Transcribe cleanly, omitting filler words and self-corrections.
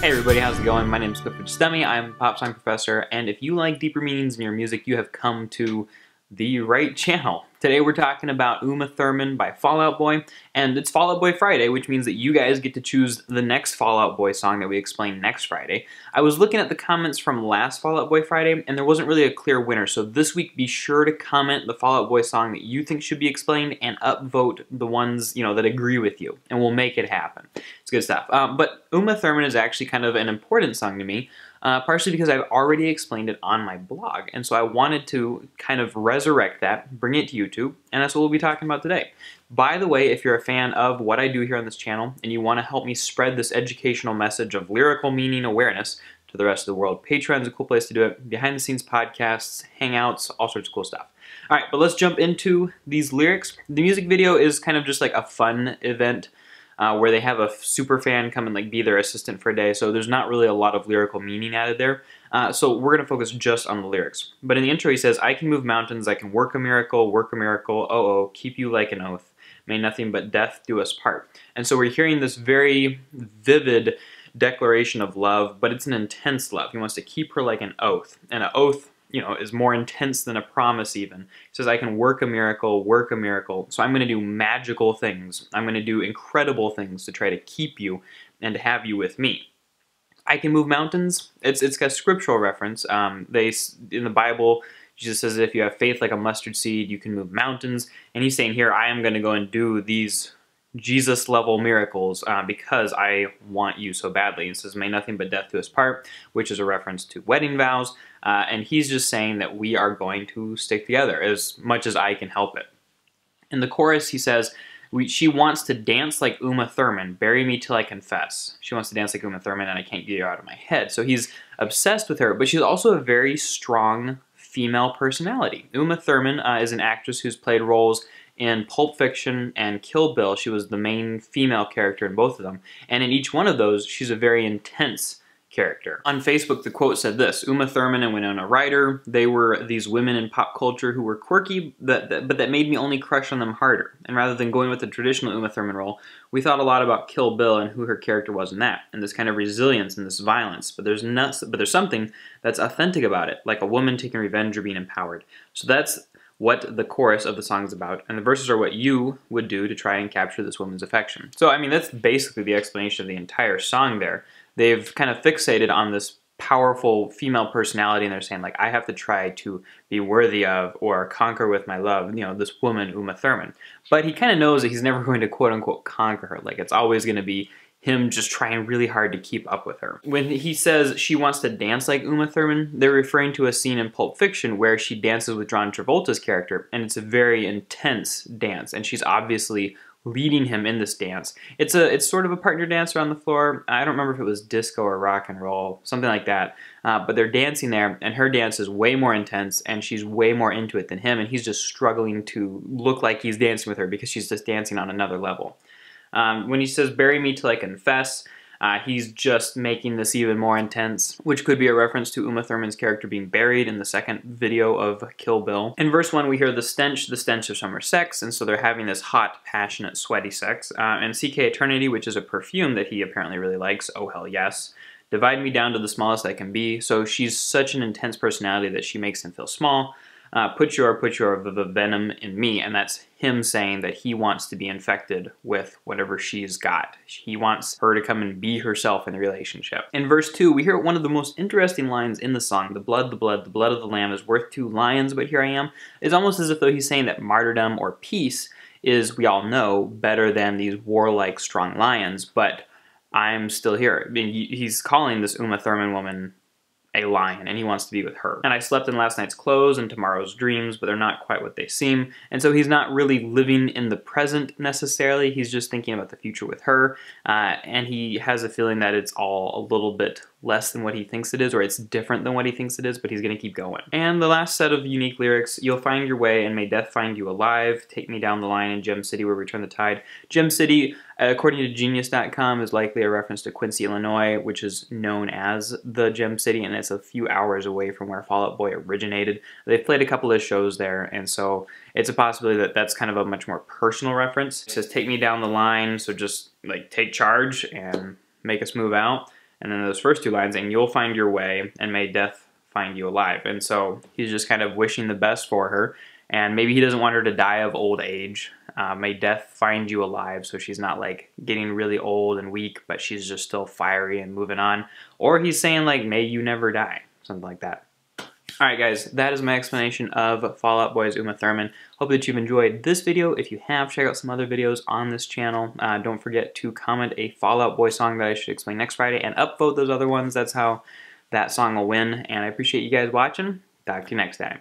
Hey everybody, how's it going? My name is Clifford Stemmy. I'm a pop song professor, and if you like deeper meanings in your music, you have come to the right channel. Today we're talking about Uma Thurman by Fall Out Boy, and it's Fall Out Boy Friday, which means that you guys get to choose the next Fall Out Boy song that we explain next Friday. I was looking at the comments from last Fall Out Boy Friday, and there wasn't really a clear winner, so this week be sure to comment the Fall Out Boy song that you think should be explained and upvote the ones, that agree with you, and we'll make it happen. It's good stuff. But Uma Thurman is actually kind of an important song to me, partially because I've already explained it on my blog, and so I wanted to kind of resurrect that, bring it to YouTube, and that's what we'll be talking about today. By the way, if you're a fan of what I do here on this channel, and you want to help me spread this educational message of lyrical meaning awareness to the rest of the world, Patreon's a cool place to do it. Behind the scenes podcasts, hangouts, all sorts of cool stuff. Alright, but let's jump into these lyrics. The music video is kind of just like a fun event, where they have a super fan come and be their assistant for a day, so there's not really a lot of lyrical meaning added there. So we're going to focus just on the lyrics. But in the intro he says, I can move mountains, I can work a miracle, oh, keep you like an oath. May nothing but death do us part. And so we're hearing this very vivid declaration of love, but it's an intense love. He wants to keep her like an oath. And an oath, is more intense than a promise even. He says, I can work a miracle, so I'm going to do magical things. I'm going to do incredible things to try to keep you and to have you with me. I can move mountains. It's got a scriptural reference. In the Bible, Jesus says that if you have faith like a mustard seed, you can move mountains. And he's saying here, I am going to go and do these Jesus-level miracles because I want you so badly. It says, may nothing but death do us part, which is a reference to wedding vows. And he's just saying that we are going to stick together as much as I can help it. In the chorus, he says, she wants to dance like Uma Thurman, bury me till I confess. She wants to dance like Uma Thurman and I can't get her out of my head. So he's obsessed with her, but she's also a very strong female personality. Uma Thurman is an actress who's played roles in Pulp Fiction and Kill Bill. She was the main female character in both of them. And in each one of those, she's a very intense character. On Facebook, the quote said this, Uma Thurman and Winona Ryder, they were these women in pop culture who were quirky, but that made me only crush on them harder. And rather than going with the traditional Uma Thurman role, we thought a lot about Kill Bill and who her character was in that, and this kind of resilience and this violence. But there's something that's authentic about it, like a woman taking revenge or being empowered. So that's what the chorus of the song is about, and the verses are what you would do to try and capture this woman's affection. So, I mean, that's basically the explanation of the entire song there. They've kind of fixated on this powerful female personality, and they're saying, I have to try to be worthy of or conquer with my love, this woman, Uma Thurman. But he kind of knows that he's never going to quote-unquote conquer her. It's always going to be him just trying really hard to keep up with her. When he says she wants to dance like Uma Thurman, they're referring to a scene in Pulp Fiction where she dances with John Travolta's character, and it's a very intense dance, and she's obviously leading him in this dance. It's sort of a partner dance around the floor. I don't remember if it was disco or rock and roll, something like that, but they're dancing there, and her dance is way more intense, and she's way more into it than him, and he's just struggling to look like he's dancing with her because she's just dancing on another level. When he says, bury me till I confess, he's just making this even more intense, which could be a reference to Uma Thurman's character being buried in the second video of Kill Bill. In verse 1, we hear the stench of summer sex, and so they're having this hot, passionate, sweaty sex. And CK Eternity, which is a perfume that he apparently really likes, oh hell yes. Divide me down to the smallest I can be. So she's such an intense personality that she makes him feel small. Put your venom in me, and that's him saying that he wants to be infected with whatever she's got. He wants her to come and be herself in the relationship. In verse 2, we hear one of the most interesting lines in the song, the blood of the lamb is worth 2 lions, but here I am. It's almost as if though he's saying that martyrdom or peace is, we all know, better than these warlike strong lions, but I'm still here. I mean, he's calling this Uma Thurman woman a lion, and he wants to be with her. And I slept in last night's clothes and tomorrow's dreams, but they're not quite what they seem. And so he's not really living in the present necessarily, he's just thinking about the future with her, and he has a feeling that it's all a little bit less than what he thinks it is, or it's different than what he thinks it is, but he's gonna keep going. And the last set of unique lyrics, you'll find your way and may death find you alive, take me down the line in Gem City where we turn the tide. Gem City, according to Genius.com, is likely a reference to Quincy, Illinois, which is known as the Gem City, and it's a few hours away from where Fall Out Boy originated. They've played a couple of shows there, and so it's a possibility that that's kind of a much more personal reference. It says, take me down the line, so just take charge and make us move out. and then those first two lines, and you'll find your way, and may death find you alive. And so he's just kind of wishing the best for her, and maybe he doesn't want her to die of old age. May death find you alive, so she's not like getting really old and weak, but she's just still fiery and moving on. Or he's saying like, may you never die, something like that. Alright guys, that is my explanation of Fall Out Boy's Uma Thurman. Hope that you've enjoyed this video. If you have, check out some other videos on this channel. Don't forget to comment a Fall Out Boy song that I should explain next Friday and upvote those other ones. That's how that song will win. And I appreciate you guys watching. Talk to you next time.